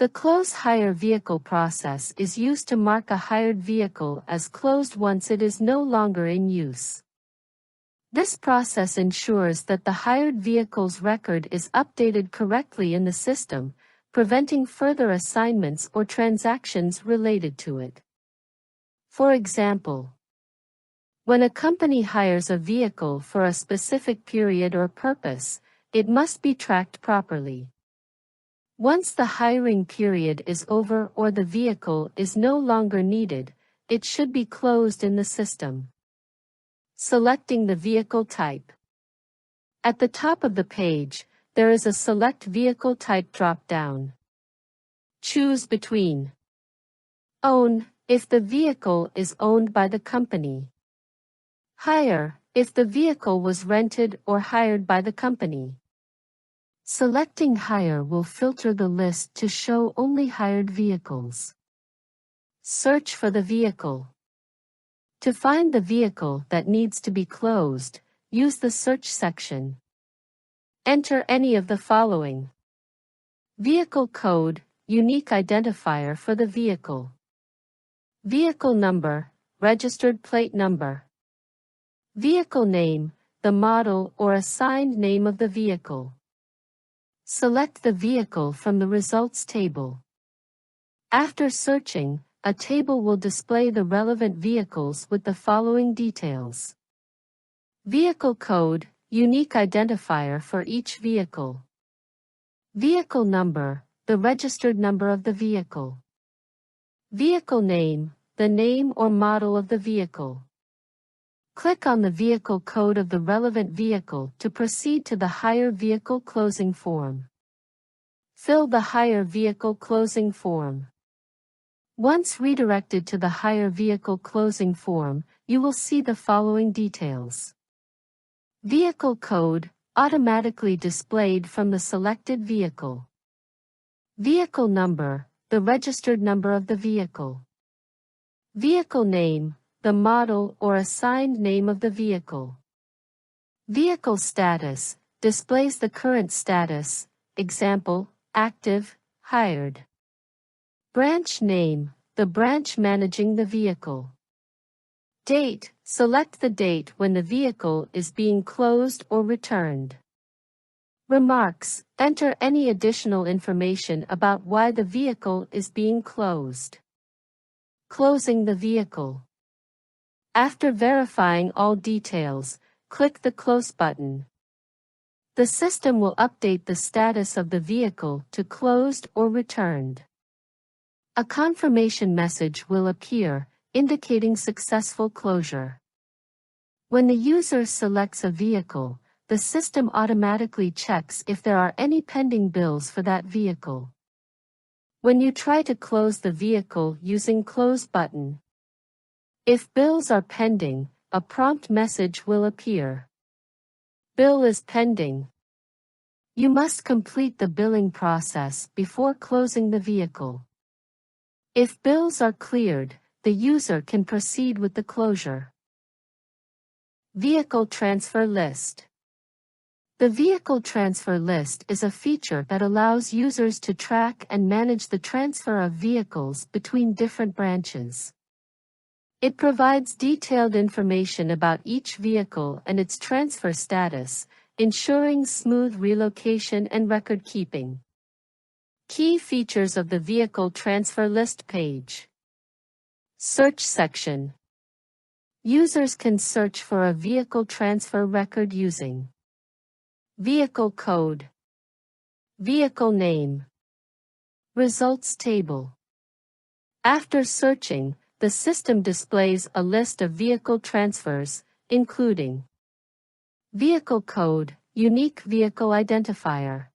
The close hire vehicle process is used to mark a hired vehicle as closed once it is no longer in use. This process ensures that the hired vehicle's record is updated correctly in the system, preventing further assignments or transactions related to it. For example, when a company hires a vehicle for a specific period or purpose, it must be tracked properly. Once the hiring period is over or the vehicle is no longer needed, it should be closed in the system. Selecting the vehicle type. At the top of the page, there is a Select Vehicle Type drop-down. Choose between Own, if the vehicle is owned by the company. Hire, if the vehicle was rented or hired by the company. Selecting Hire will filter the list to show only hired vehicles. Search for the vehicle. To find the vehicle that needs to be closed, use the search section. Enter any of the following. Vehicle code, unique identifier for the vehicle. Vehicle number, registered plate number. Vehicle name, the model or assigned name of the vehicle. Select the vehicle from the results table. After searching, a table will display the relevant vehicles with the following details. Vehicle code, unique identifier for each vehicle. Vehicle number, the registered number of the vehicle. Vehicle name, the name or model of the vehicle. Click on the vehicle code of the relevant vehicle to proceed to the Hire Vehicle Closing form. Fill the Hire Vehicle Closing form. Once redirected to the Hire Vehicle Closing form, you will see the following details. Vehicle code, automatically displayed from the selected vehicle. Vehicle number, the registered number of the vehicle. Vehicle name, the model or assigned name of the vehicle. Vehicle status, displays the current status, example, active, hired. Branch name, the branch managing the vehicle. Date, select the date when the vehicle is being closed or returned. Remarks, enter any additional information about why the vehicle is being closed. Closing the vehicle. After verifying all details, click the Close button. The system will update the status of the vehicle to closed or returned. A confirmation message will appear, indicating successful closure. When the user selects a vehicle, the system automatically checks if there are any pending bills for that vehicle. When you try to close the vehicle using Close button, if bills are pending, a prompt message will appear. Bill is pending. You must complete the billing process before closing the vehicle. If bills are cleared, the user can proceed with the closure. Vehicle Transfer List. The Vehicle Transfer List is a feature that allows users to track and manage the transfer of vehicles between different branches. It provides detailed information about each vehicle and its transfer status, ensuring smooth relocation and record keeping. Key features of the Vehicle Transfer List page. Search section. Users can search for a vehicle transfer record using vehicle code, vehicle name, results table. After searching, the system displays a list of vehicle transfers, including vehicle code, unique vehicle identifier,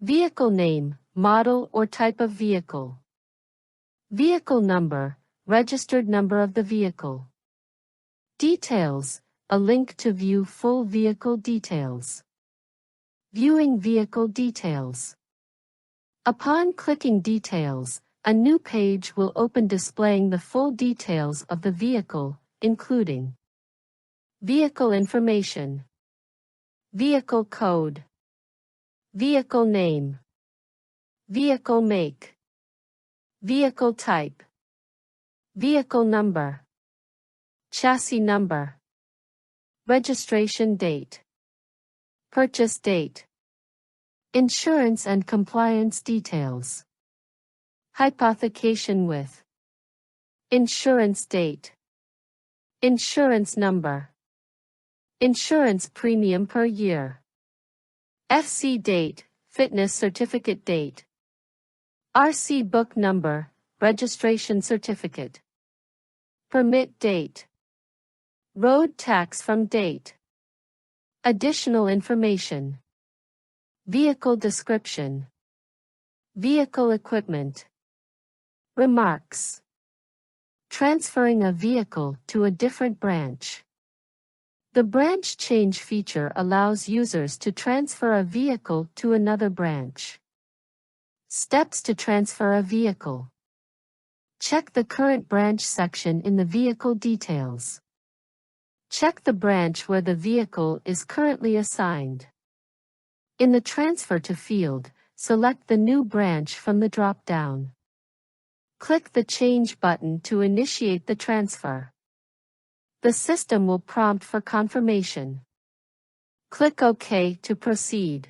vehicle name, model or type of vehicle, vehicle number, registered number of the vehicle. Details, a link to view full vehicle details. Viewing vehicle details. Upon clicking Details, a new page will open displaying the full details of the vehicle, including vehicle information, vehicle code, vehicle name, vehicle make, vehicle type, vehicle number, chassis number, registration date, purchase date, insurance and compliance details, hypothecation with, insurance date, insurance number, insurance premium per year, FC date, fitness certificate date, RC book number, registration certificate, permit date, road tax from date, additional information, vehicle description, vehicle equipment, remarks, transferring a vehicle to a different branch. The branch change feature allows users to transfer a vehicle to another branch. Steps to transfer a vehicle. Check the current branch section in the vehicle details. Check the branch where the vehicle is currently assigned. In the Transfer to field, select the new branch from the drop-down. Click the Change button to initiate the transfer. The system will prompt for confirmation. Click OK to proceed.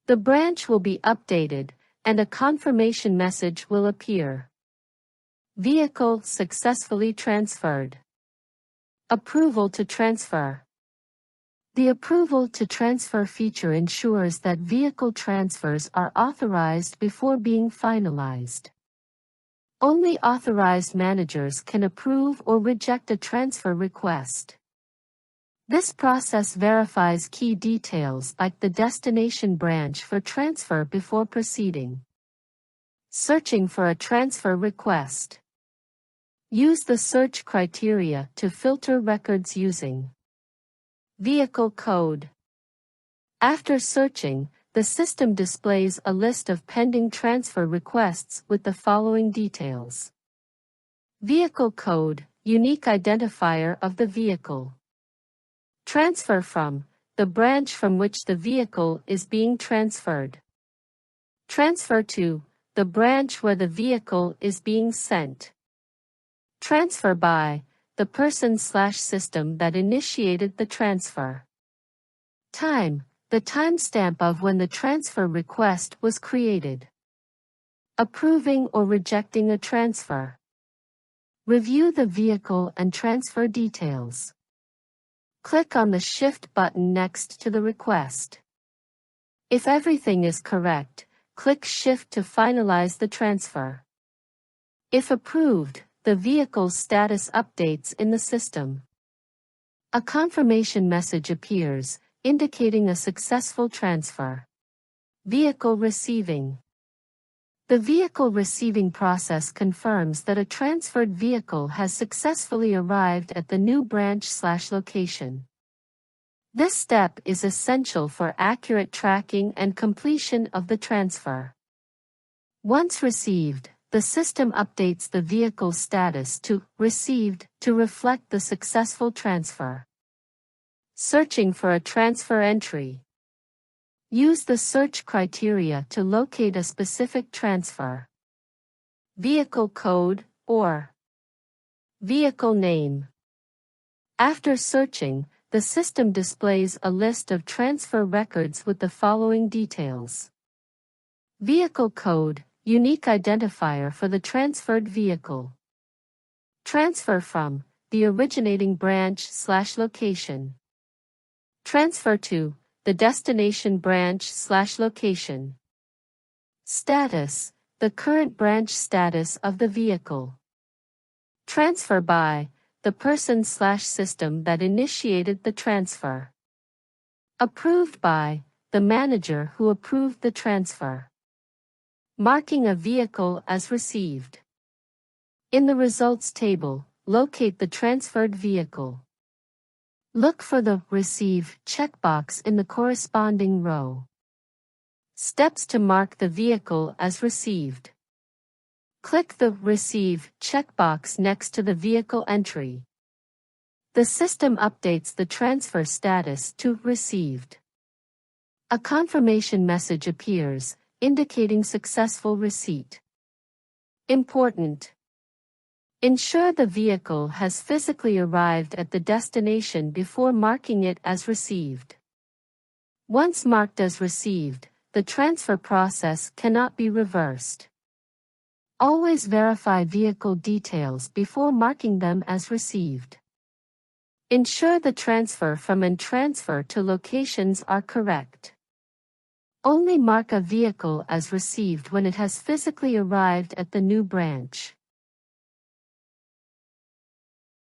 The branch will be updated, and a confirmation message will appear. Vehicle successfully transferred. Approval to transfer. The Approval to Transfer feature ensures that vehicle transfers are authorized before being finalized. Only authorized managers can approve or reject a transfer request. This process verifies key details like the destination branch for transfer before proceeding. Searching for a transfer request. Use the search criteria to filter records using vehicle code. After searching, the system displays a list of pending transfer requests with the following details. Vehicle code, unique identifier of the vehicle. Transfer from, the branch from which the vehicle is being transferred. Transfer to, the branch where the vehicle is being sent. Transfer by, the person/system that initiated the transfer. Time, the timestamp of when the transfer request was created. Approving or rejecting a transfer. Review the vehicle and transfer details. Click on the Shift button next to the request. If everything is correct, click Shift to finalize the transfer. If approved, the vehicle's status updates in the system. A confirmation message appears, indicating a successful transfer. Vehicle receiving. The vehicle receiving process confirms that a transferred vehicle has successfully arrived at the new branch/location. This step is essential for accurate tracking and completion of the transfer. Once received, the system updates the vehicle's status to received to reflect the successful transfer. Searching for a transfer entry. Use the search criteria to locate a specific transfer. Vehicle code, or vehicle name. After searching, the system displays a list of transfer records with the following details. Vehicle code, unique identifier for the transferred vehicle. Transfer from, the originating branch/location. Transfer to, the destination branch/location. Status, the current branch status of the vehicle. Transfer by, the person/system that initiated the transfer. Approved by, the manager who approved the transfer. Marking a vehicle as received. In the results table, locate the transferred vehicle. Look for the Receive checkbox in the corresponding row. Steps to mark the vehicle as received. Click the Receive checkbox next to the vehicle entry. The system updates the transfer status to Received. A confirmation message appears, indicating successful receipt. Important. Ensure the vehicle has physically arrived at the destination before marking it as received. Once marked as received, the transfer process cannot be reversed. Always verify vehicle details before marking them as received. Ensure the transfer from and transfer to locations are correct. Only mark a vehicle as received when it has physically arrived at the new branch.